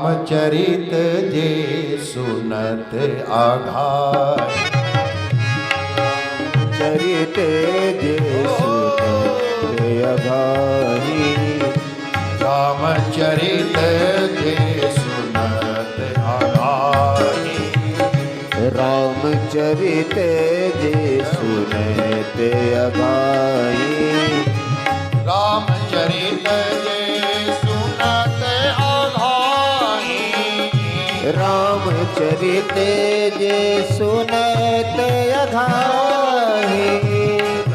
रामचरित जे सुनत आघाय, चरित जे सुनत आघाई, रामचरित जे सुनत आघाई, रामचरित जे सुनत आघाई, रामचरित जे सुनत आघाई, रामचरित जे सुनत आघाई,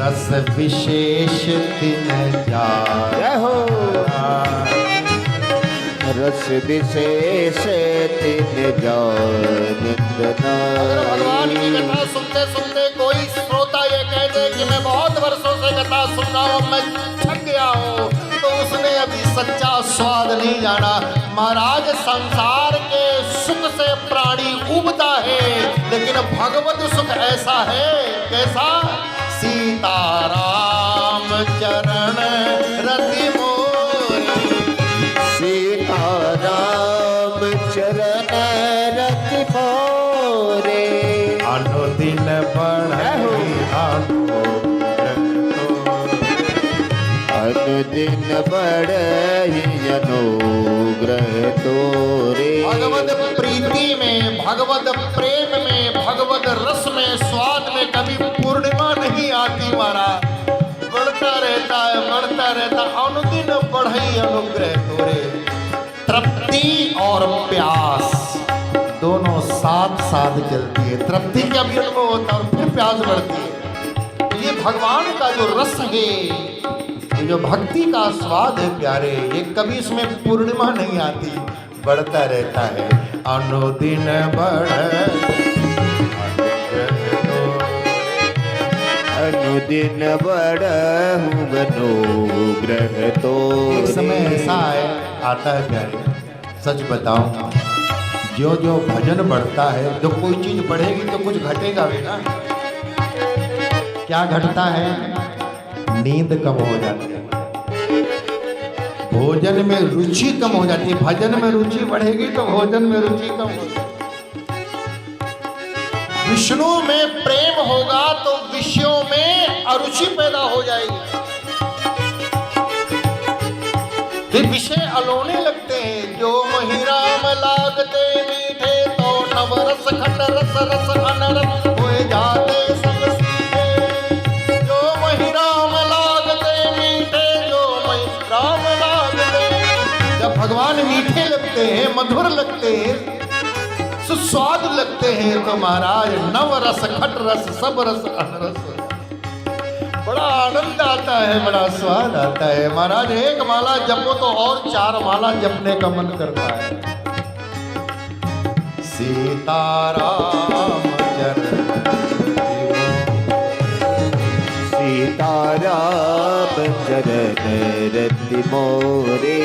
रस विशेष तिन जाय हो रस विशेष तिन अगर भगवान की जान कथा सुनते सुनते कोई श्रोता ये कह दे कि मैं बहुत वर्षों से कथा सुन रहा हूँ, मैं थक गया हूँ, तो उसने अभी सच्चा स्वाद नहीं जाना। महाराज, संसार के सुख से प्राणी उबता है, लेकिन भगवत सुख ऐसा है, कैसा? सीताराम चरण रति मोरी, सीताराम चरण रति मोरे, अनुदिन बढ़ई अनुदिन बढ़ई अनुग्रह तोरे। भगवत प्रीति में, भगवत प्रेम में, भगवत रस में, स्वाद में कभी पूर्णिमा नहीं आती महाराज। बढ़ता रहता है, बढ़ता रहता, अनुदिन बढ़ई अनुग्रह तोरे। तृप्ति और प्यास दोनों साथ साथ चलती है। तृप्ति का भी अनुभव होता है और फिर प्यास बढ़ती है। ये भगवान का जो रस है, ये जो भक्ति का स्वाद है प्यारे, ये कभी इसमें पूर्णिमा नहीं आती, बढ़ता रहता है। अनुदिन बढ़ अनुदिन बढ़हु अनुग्रह तोरे। एक समय ऐसा है, आता है प्यारे, सच बताऊं, जो जो भजन बढ़ता है, जो कोई चीज बढ़ेगी तो कुछ घटेगा भी ना। क्या घटता है? नींद कम हो जाती है, भोजन में रुचि कम हो जाती है। भजन में रुचि बढ़ेगी तो भोजन में रुचि कम होगी। विष्णु में प्रेम होगा तो विषयों में अरुचि पैदा हो जाएगी। फिर विषय अलोने लगते हैं। जो मही राम लागते मीठे, तो नवरस खट रस रस अनरस होए जाते सब सीधे। जो मही राम लागते मीठे, जो मही राम लागते। जब भगवान मीठे लगते हैं, मधुर लगते हैं, सुस्वाद लगते हैं, तो महाराज नव रस खट रस सब रस अनरस, बड़ा आनंद आता है, बड़ा स्वाद आता है। महाराज, एक माला जपो तो और 4 माला जपने का मन करता है। सीताराम चरण सीताराम चरण रति मोरे,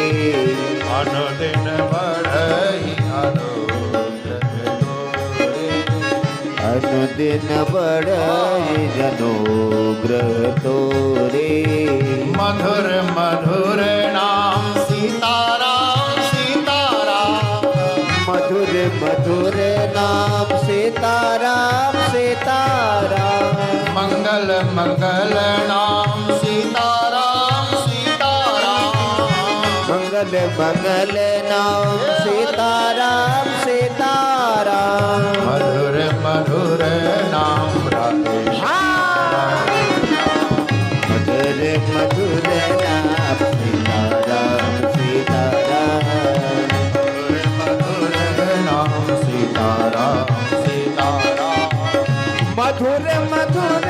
अनुदिन बढ़ई अनुग्रह तोरे। अनुदिन बढ़ई अनुग्रह तोरे। मधुर मधुर नाम सीताराम सीताराम, मधुर मधुर नाम सीताराम सीताराम। मंगल मंगल नाम सीताराम सीताराम, मंगल मंगल नाम सीताराम सीताराम। मधुर मधुर नाम राधे मधुर मधुर नाम सीताराम सीताराम। मधुर नाम सीताराम सीताराम, मधुर मधुर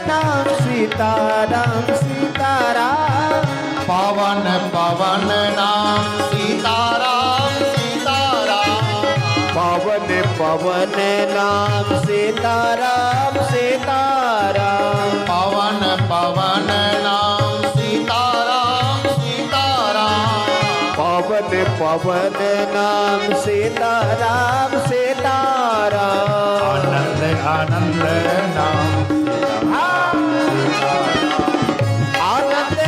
नाम सीताराम सीताराम। पावन पावन नाम सीताराम सीताराम, पवन पवन नाम सीताराम सीताराम। पावन पावन नाम सीताराम सीताराम, पवन पवन नाम सीताराम सीताराम। आनंद आनंद नाम आनंद आनंद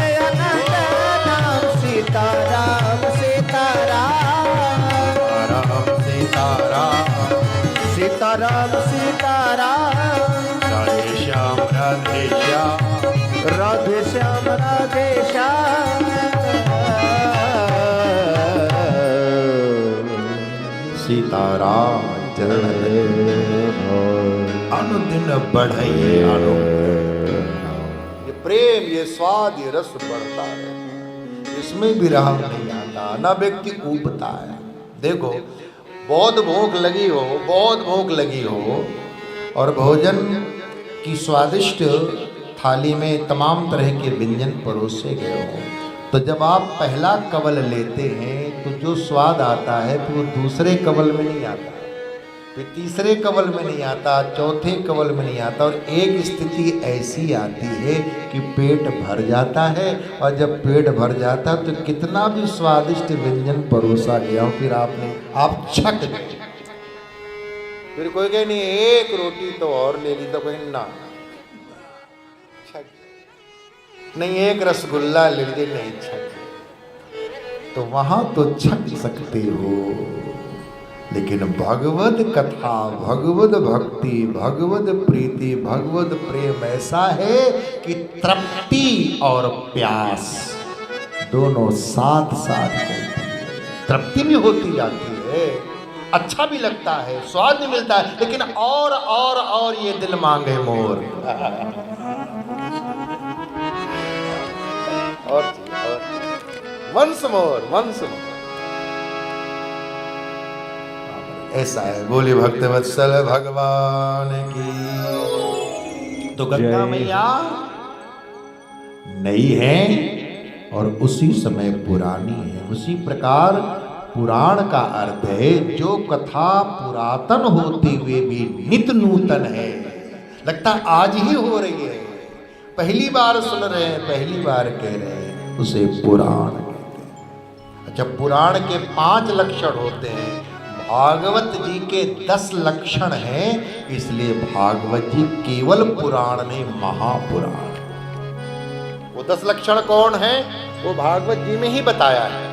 नाम सीताराम सीताराम। राधे श्याम राधे श्याम। सीताराम चरण अनुदिन बढ़े ये प्रेम, ये स्वाद, ये रस बढ़ता है, इसमें विरह नहीं आता, ना व्यक्ति ऊबता है। देखो बहुत भूख लगी हो, बहुत भूख लगी हो और भोजन की स्वादिष्ट थाली में तमाम तरह के व्यंजन परोसे गए हो, तो जब आप पहला कवल लेते हैं तो जो स्वाद आता है फिर वो दूसरे कवल में नहीं आता, फिर तीसरे कवल में नहीं आता, चौथे कवल में नहीं आता, और एक स्थिति ऐसी आती है कि पेट भर जाता है, और जब पेट भर जाता है तो कितना भी स्वादिष्ट व्यंजन परोसा गया हो फिर आप छक गए। फिर कोई कहे नहीं एक रोटी तो और ले ली, तो कहीं ना छक गए। नहीं एक रसगुल्ला ले लीजिए, नहीं छक गए। तो वहां तो छक सकते हो, लेकिन भगवद कथा, भगवद भक्ति, भगवद प्रीति, भगवद प्रेम ऐसा है कि तृप्ति और प्यास दोनों साथ साथ होती है। तृप्ति भी होती जाती है, अच्छा भी लगता है, स्वाद भी मिलता है, लेकिन और ये दिल मांगे मोर। और वंस मोर। ऐसा है। बोले भक्तवत्सल भगवान की। तो गंगा मैया नई है और उसी समय पुरानी है। उसी प्रकार पुराण का अर्थ है जो कथा पुरातन होते हुए भी नित्य नूतन है, लगता आज ही हो रही है, पहली बार सुन रहे हैं, पहली बार कह रहे हैं, उसे पुराण कहते हैं। अच्छा, पुराण के 5 लक्षण होते हैं, भागवत जी के 10 लक्षण हैं, इसलिए भागवत जी केवल पुराण नहीं महापुराण। वो 10 लक्षण कौन है वो भागवत जी में ही बताया है।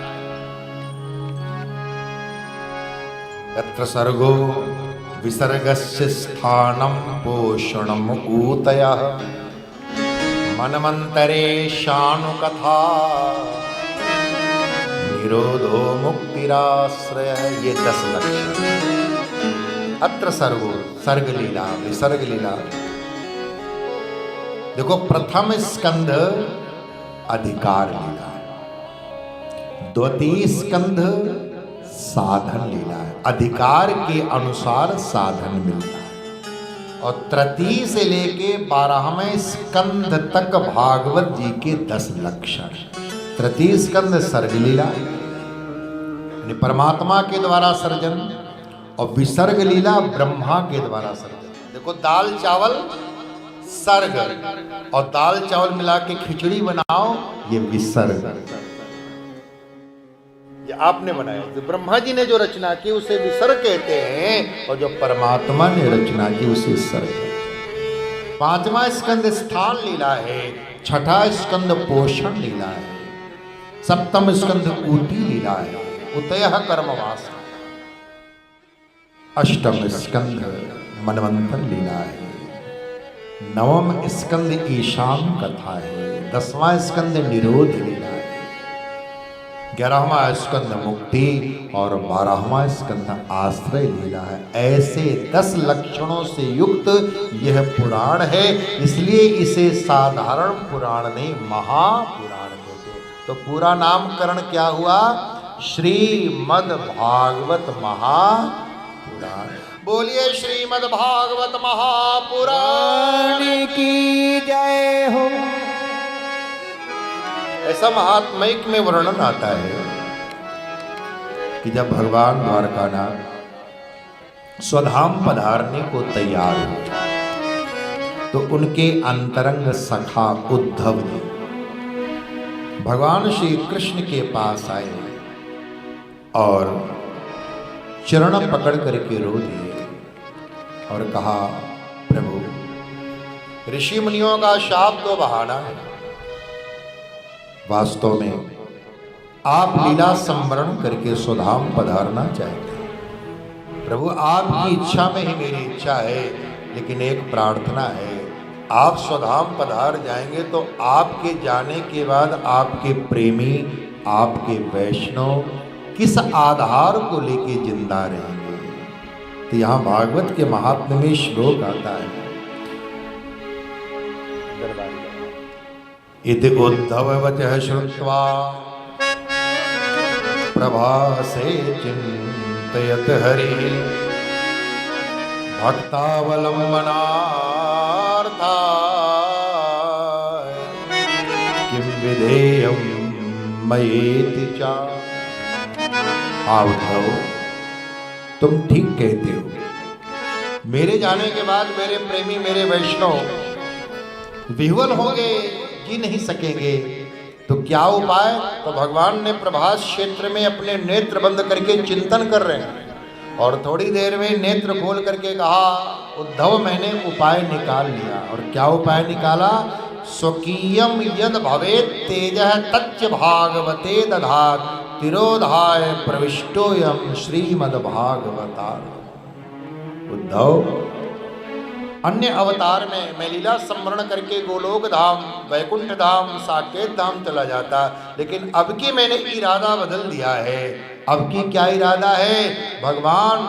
यत्र सर्गो विसर्गस्य स्थानं पोषणम् ऊतयः मनमंतरे शानुकथा निरोधो मुक्तिराश्रय। ये 10 लक्षण। अत्र सर्गो, सर्ग लीला, विसर्ग लीला। देखो प्रथम स्कंध अधिकार लीला है, द्वितीय स्कंध साधन लीला है, अधिकार के अनुसार साधन मिलता है, और तृतीय से लेके 12वें स्कंध तक भागवत जी के 10 लक्षण। तृतीय स्कंध सर्ग लीला यानी परमात्मा के द्वारा सर्जन, और विसर्ग लीला ब्रह्मा के द्वारा सर्जन। देखो दाल चावल सर्ग, और दाल चावल मिला के खिचड़ी बनाओ, ये विसर्ग। ये आपने बनाया, तो ब्रह्मा जी ने जो रचना की उसे विसर्ग कहते हैं, और जो परमात्मा ने रचना की उसे सर्ग। 5वां स्कंद स्थान लीला है, 6ठा स्कंद पोषण लीला है, 7वां स्कंद ऊटी लीला है, उतयः कर्मवास। 8वां स्कंद मनवंतर लीला है, 9वां स्कंद ईशान कथा है, 10वां स्कंद निरोध लीला है, 11वां स्कंद मुक्ति, और 12वां स्कंद आश्रय लीला है। ऐसे 10 लक्षणों से युक्त यह पुराण है, इसलिए इसे साधारण पुराण नहीं महापुराण कहते हैं। तो पूरा नामकरण क्या हुआ? श्रीमद् भागवत महापुराण। बोलिए श्रीमद् भागवत महापुराण की जय हो। ऐसा महात्म्य में वर्णन आता है कि जब भगवान द्वारकानाथ स्वधाम पधारने को तैयार हुए तो उनके अंतरंग सखा उद्धव जी भगवान श्री कृष्ण के पास आए और चरण पकड़ करके रो दिए और कहा, प्रभु ऋषि मुनियों का शाप तो बहाना है, वास्तव में आप लीला संवरण करके स्वधाम पधारना चाहते हैं। प्रभु आपकी इच्छा में ही मेरी इच्छा है, लेकिन एक प्रार्थना है, आप स्वधाम पधार जाएंगे तो आपके जाने के बाद आपके प्रेमी, आपके वैष्णव किस आधार को लेके जिंदा रहेंगे। तो यहाँ भागवत के महात्म्य में श्लोक आता है, इति उद्धव वचः श्रुत्वा प्रभासे चिन्तयत हरि भक्तावलम्बनार्थाय किं विधेयं मयेति चा। उद्धव, तुम ठीक कहते हो, मेरे जाने के बाद मेरे प्रेमी, मेरे वैष्णव विह्वल होंगे, जी नहीं सकेंगे, तो क्या उपाय। तो भगवान ने प्रभास क्षेत्र में अपने नेत्र बंद करके चिंतन कर रहे हैं और थोड़ी देर में नेत्र खोल करके कहा, उद्धव मैंने उपाय निकाल लिया। और क्या उपाय निकाला, स्वकीयम यद भवेत् तेजः तच्च भागवते दधात तिरोधाय प्रविष्टोयम श्रीमद्भागवतार। उद्धव, अन्य अवतार में मैं लीला स्मरण करके गोलोक धाम, वैकुंठ धाम, साकेत धाम चला जाता, लेकिन अब की मैंने इरादा बदल दिया है। अब की क्या इरादा है, भगवान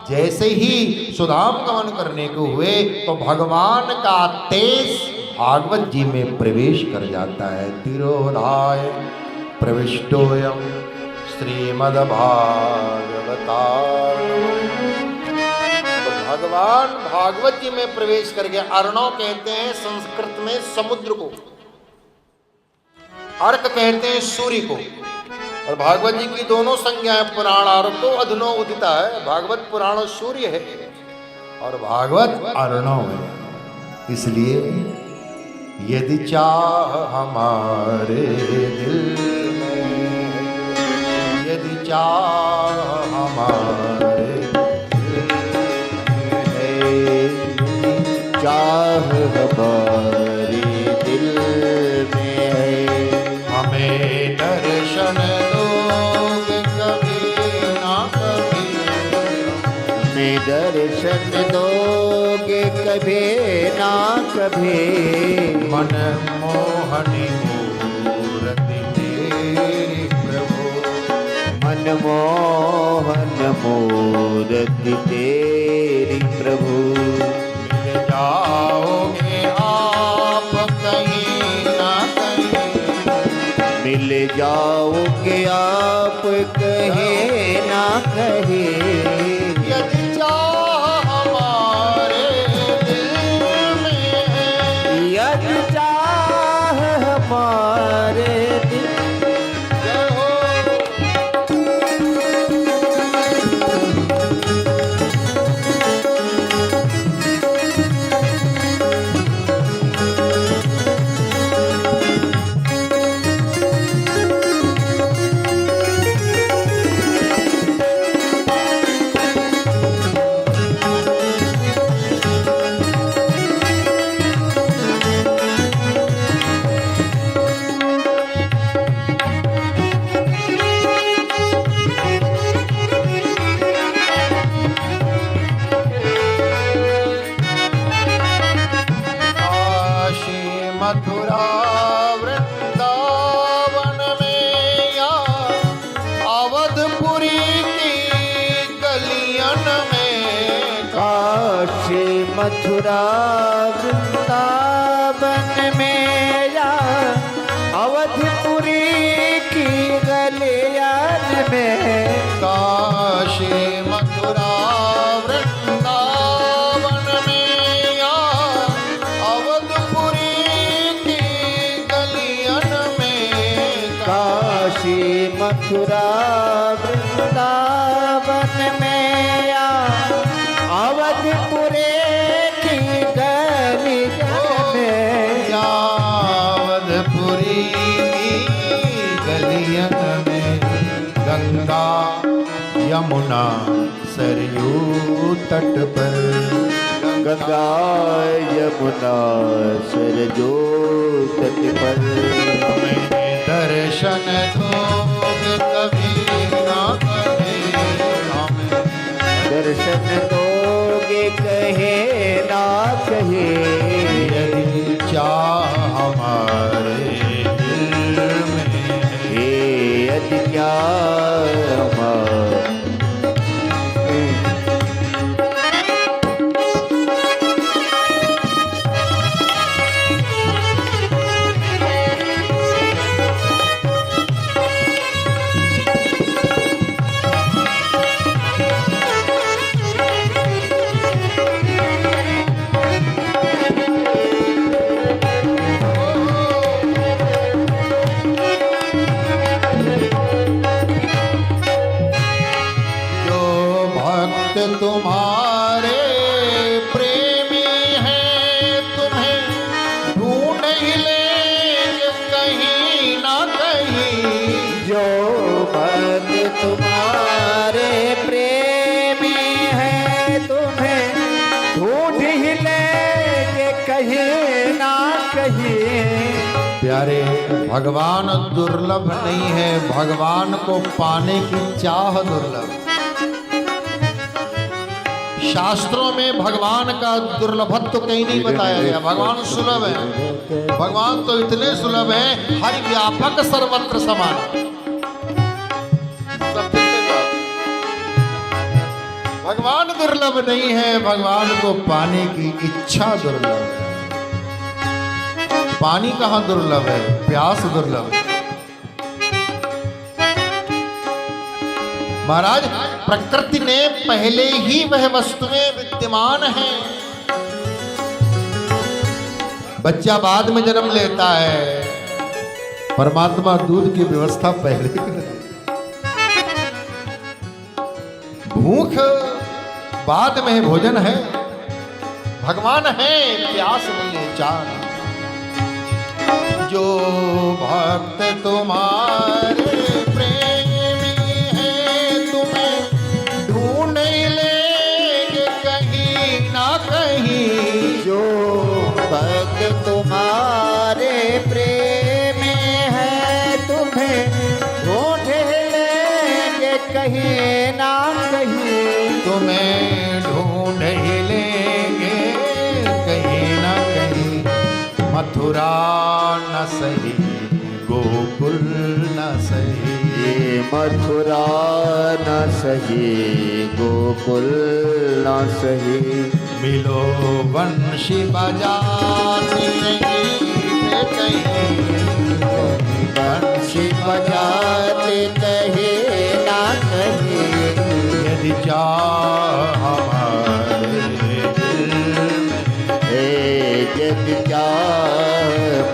जैसे ही सुधाम गमन करने को हुए तो भगवान का तेज भागवत जी में प्रवेश कर जाता है। तिरोधाय प्रविष्टोयम श्रीमद्भागवतार। भगवान भागवत जी में प्रवेश कर गया। अर्णव कहते हैं संस्कृत में समुद्र को, अर्क कहते हैं सूर्य को। और भागवत जी की दोनों संज्ञाएं, पुराण अर्को अधनो उदिता है। भागवत पुराण सूर्य है और भागवत अर्णव है। इसलिए यदि चाह हमारे दिल में, यदि चाह हमारे चाह हमारे दिल में है, हमें दर्शन दोगे कभी ना कभी, हमें दर्शन दोगे कभी ना कभी। मन मोहनी मूर्ति तेरी प्रभु, मनमोहन मूर्ति तेरी प्रभु। जाओगे आप कहीं ना कहीं, मिल जाओगे आप कहीं ना कहीं। यदि चाह हमारे दिल में है, यदि चाह हमारे दिल जय हो। मथुरा वृंदावन में या अवधपुरी की गलियन में, काशी मथुरा वृंदावन में या अवधपुरी की गलियन में। काशी मथुरा वृंदावन में या अवधपुरी की गलियन में, काशी मथुरा वृंदावन में या अवधपुरे की गलियन में। अवधपुरी की गलियन में गंगा यमुना सरयू तट पर, गंगा यमुना सरजू तट पर। हमें दर्शन दोगे कभी ना कभी, हमें दर्शन दोगे कहे ना कहे। यदि ही लेंगे कहीं ना कहीं। जो भक्त तुम्हारे प्रेमी है तुम्हें ढूंढ ही लेंगे कहीं ना कहीं। प्यारे, भगवान दुर्लभ नहीं है, भगवान को पाने की चाह दुर्लभ। शास्त्रों में भगवान का दुर्लभत्व कहीं नहीं बताया गया। भगवान सुलभ है, भगवान तो इतने सुलभ है, हरि व्यापक सर्वत्र समान। भगवान दुर्लभ नहीं है, भगवान को पाने की इच्छा दुर्लभ है। पानी कहाँ दुर्लभ है, प्यास दुर्लभ है। महाराज, प्रकृति ने पहले ही वह वस्तुएं विद्यमान हैं। बच्चा बाद में जन्म लेता है, परमात्मा दूध की व्यवस्था पहले कर देता है। भूख बाद में भोजन है, भगवान है, प्यास नहीं है, चाह। जो भक्त तुम्हारे प्रेमी है तुम्हें ढूंढ लेंगे कहीं ना कहीं। जो भक्त तुम्हारे प्रेमी है तुम्हें ढूंढ लेंगे कहीं ना कहीं। तुम्हें ढूंढ ही लेंगे कहीं ना कहीं। मथुरा न सही, गोकुल न सही। मथुरा न सही, गोकुल न सही। मिलो वंशी बजाते कहीं, बंशी बजाते कहीं ना कहीं। यदि चाह हमारे दिल में, यदि चाह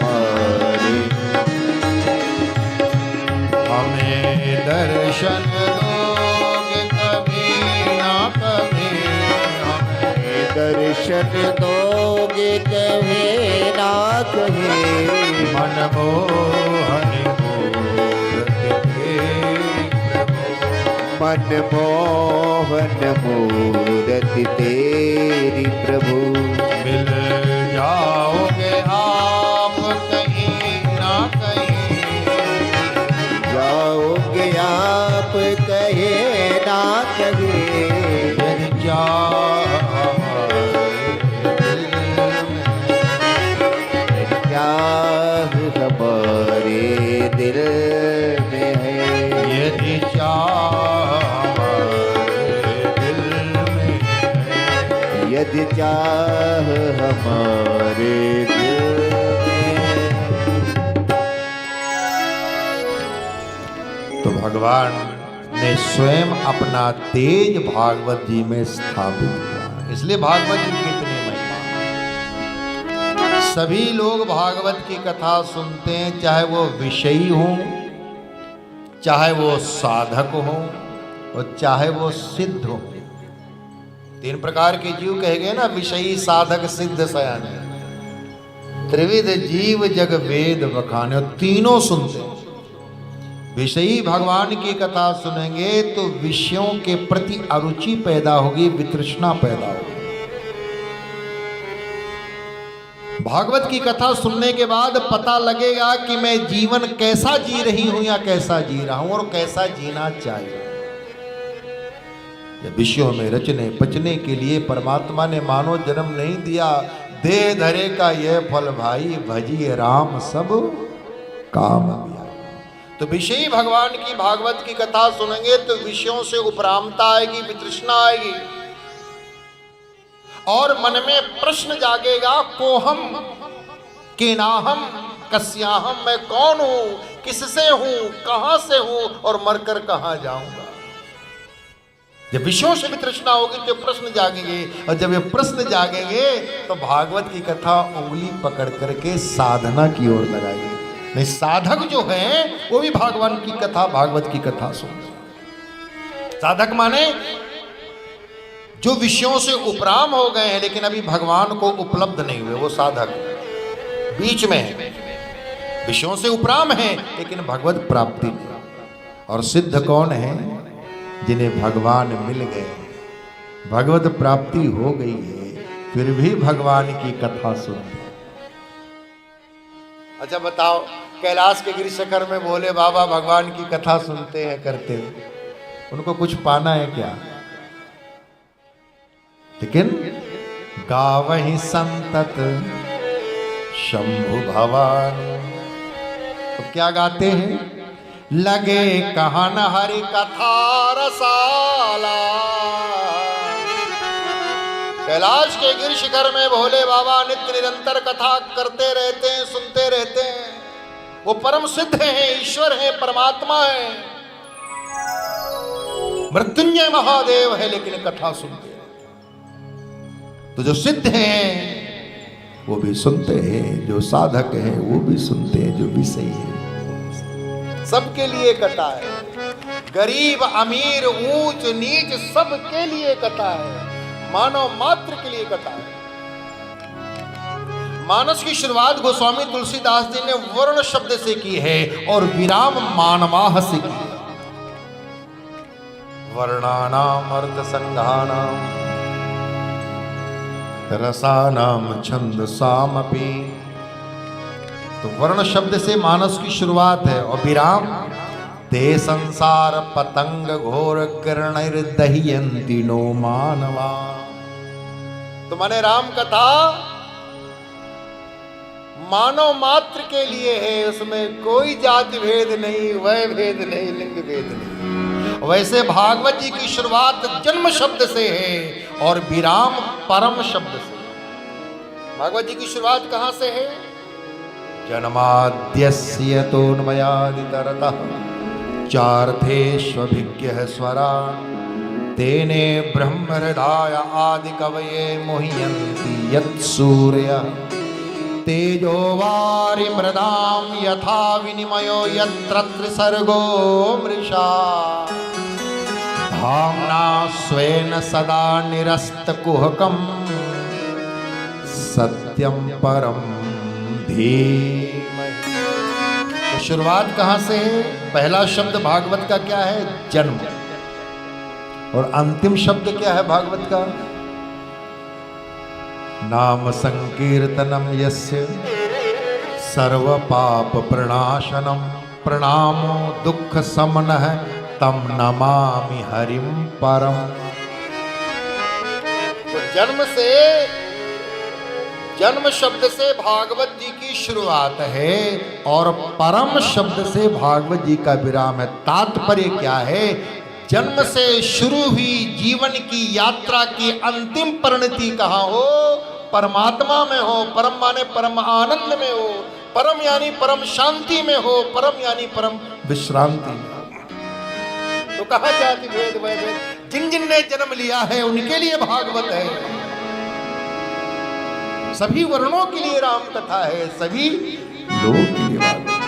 हमारे, हमें दर्शन दोगे कभी ना कभी। हमें दर्शन दोगे कहीं ना कहीं। मनमोहन मूरत तेरी प्रभु। मनमोहन मूरत तेरी प्रभु। मिल जाओगे आप कहीं ना कहीं। जाओगे आप कहीं ना कहीं। यदि चाह हमारे दिल में, चाह हमारे दिल में है। यदि चाह हमारे दिल में है। यदि चाह हमारे दिल में है। तो भगवान ने स्वयं अपना तेज भागवत जी में स्थापित किया। इसलिए भागवत जी की इतनी महिमा। सभी लोग भागवत की कथा सुनते हैं, चाहे वो विषयी हो, चाहे वो साधक हो, और चाहे वो सिद्ध हो। तीन प्रकार के जीव कहे गए ना, विषयी, साधक, सिद्ध, सयाने। त्रिविध जीव जग वेद बखाने, और तीनों सुनते हैं। विषयी भगवान की कथा सुनेंगे तो विषयों के प्रति अरुचि पैदा होगी, वितृष्णा पैदा होगी। भागवत की कथा सुनने के बाद पता लगेगा कि मैं जीवन कैसा जी रही हूं या कैसा जी रहा हूं और कैसा जीना चाहिए। विषयों में रचने पचने के लिए परमात्मा ने मानव जन्म नहीं दिया। दे धरे का यह फल भाई, भजिए राम सब काम दिया। तो विषयी भगवान की भागवत की कथा सुनेंगे तो विषयों से उपरामता आएगी, वितृष्णा आएगी, और मन में प्रश्न जागेगा, कोहम केनाहम कस्याहम, मैं कौन हूं, किससे हूं, कहां से हूं और मरकर कहां जाऊंगा। जब विषयों से वितृष्णा होगी तो प्रश्न जागेंगे, और जब ये प्रश्न जागेंगे तो भागवत की कथा उंगली पकड़ करके साधना की ओर लगाएंगे। नहीं, साधक जो हैं वो भी भगवान की कथा, भागवत की कथा सुनते। साधक माने जो विषयों से उपराम हो गए हैं लेकिन अभी भगवान को उपलब्ध नहीं हुए, वो साधक। बीच में है, विषयों से उपराम है, लेकिन भगवत प्राप्ति नहीं। और सिद्ध कौन है? जिन्हें भगवान मिल गए, भगवत प्राप्ति हो गई है, फिर भी भगवान की कथा सुनते। अच्छा बताओ, कैलाश के गिरिशिखर में भोले बाबा भगवान की कथा सुनते हैं, करते हैं, उनको कुछ पाना है क्या? लेकिन गावहि संतत शंभु भवान, तो क्या गाते हैं? लगे कहन हरि कथा रसाला। कैलाश के गिरिशिखर में भोले बाबा नित्य निरंतर कथा करते रहते हैं, सुनते रहते हैं। वो परम सिद्ध हैं, ईश्वर हैं, परमात्मा है, मृत्युंजय महादेव है, लेकिन कथा सुनते हैं। तो जो सिद्ध हैं वो भी सुनते हैं, जो साधक हैं वो भी सुनते हैं, जो विषयी है सबके लिए कथा है। गरीब अमीर ऊंच नीच सबके लिए कथा है, मानव मात्र के लिए कथा है। मानस की शुरुआत गोस्वामी तुलसीदास जी ने वर्ण शब्द से की है और विराम मानवाह से की है। वर्णानाम अर्थ संघानाम रसानाम छंदसामपि। तो वर्ण शब्द से मानस की शुरुआत है और विराम ते संसार पतंग घोर किरणैर्दह्यन्ति नो मानवा। तो माने राम कथा मानव मात्र के लिए है, उसमें कोई जाति भेद नहीं, वय भेद नहीं, लिंग भेद नहीं। वैसे भागवत जी की शुरुआत जन्म शब्द से है और विराम परम शब्द से। भागवत जी की शुरुआत कहां से है? जन्माद्यस्य तोन्मयादितरतः चार्थेष्वभिज्ञः स्वरान् तेने ब्रह्म हृदय आदि कवये मुह्यन्ति यत्सूर्यः तेजो वारि मृदाम यथा विनिमयो यत्र त्रिसर्गो मृषा धाम्ना स्वेन सदा निरस्तकुहकं सत्यं परम धीमहि। तो शुरुआत कहां से है? पहला शब्द भागवत का क्या है? जन्म। और अंतिम शब्द क्या है भागवत का? नाम संकीर्तनम यस्य सर्व पाप प्रणाशनम प्रणामो दुख समनः तम नमामि हरिम परम। तो जन्म शब्द से भागवत जी की शुरुआत है और परम शब्द से भागवत जी का विराम है। तात्पर्य क्या है? जन्म से शुरू हुई जीवन की यात्रा की अंतिम परिणति कहाँ हो? परमात्मा में हो। परम माने परम आनंद में हो, परम यानी परम शांति में हो, परम यानी परम विश्रांति में। तो कहा जाति भेद वय भेद, जिन जिन ने जन्म लिया है उनके लिए भागवत है, सभी वर्णों के लिए राम कथा है, सभी लोगों के लिए भागवत।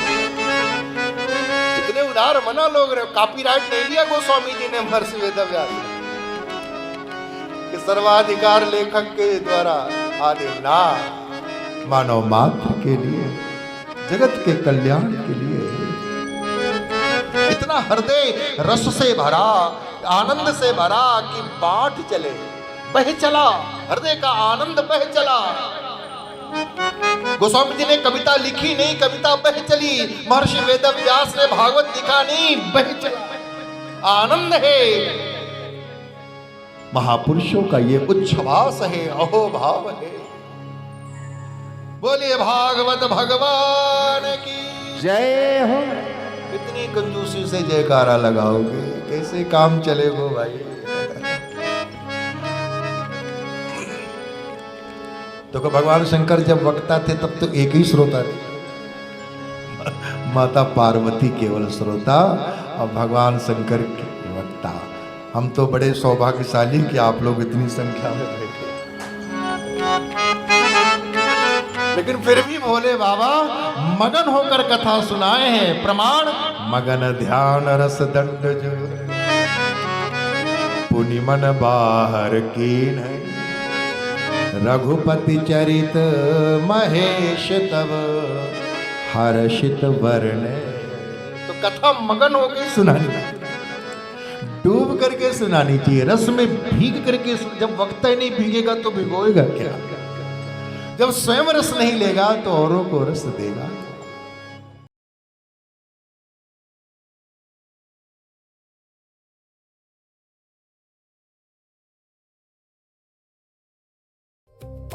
इतने उदार मना लोग रहे, कॉपीराइट नहीं लिया गोस्वामी जी ने महर्षि वेदव्यास कि सर्वाधिकार लेखक के द्वारा आदि ना, मानव मात्र के लिए, जगत के कल्याण के लिए। इतना हृदय रस से भरा, आनंद से भरा कि बांट चले, बह चला, हृदय का आनंद बह चला। गोस्वामी जी ने कविता लिखी नहीं, कविता बह चली। महर्षि वेदव्यास ने भागवत लिखा नहीं, बह चला। आनंद है महापुरुषों का, ये उच्छ्वास है, अहोभाव है। बोलिए भागवत भगवान की जय हो। इतनी कंजूसी से जयकारा लगाओगे, कैसे काम चलेगा भाई? तो भगवान शंकर जब वक्ता थे तब तो एक ही श्रोता थे, माता पार्वती केवल श्रोता और भगवान शंकर के वक्ता। हम तो बड़े सौभाग्यशाली कि आप लोग इतनी संख्या में बैठे। लेकिन फिर भी भोले बाबा मगन होकर कथा सुनाए हैं। प्रमाण मगन ध्यान रस दंड जो पुनि मन बाहर कीन है, रघुपति चरित महेश तब हर्षित वर्ण। तो कथा मगन हो गई सुनानी, डूब करके सुनानी चाहिए, रस में भीग करके। जब वक्त ही नहीं भीगेगा तो भिगोएगा क्या? जब स्वयं रस नहीं लेगा तो औरों को रस देगा।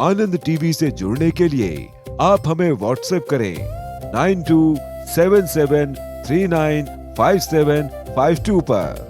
आनंद टीवी से जुड़ने के लिए आप हमें व्हाट्सएप करें 9277395752 पर।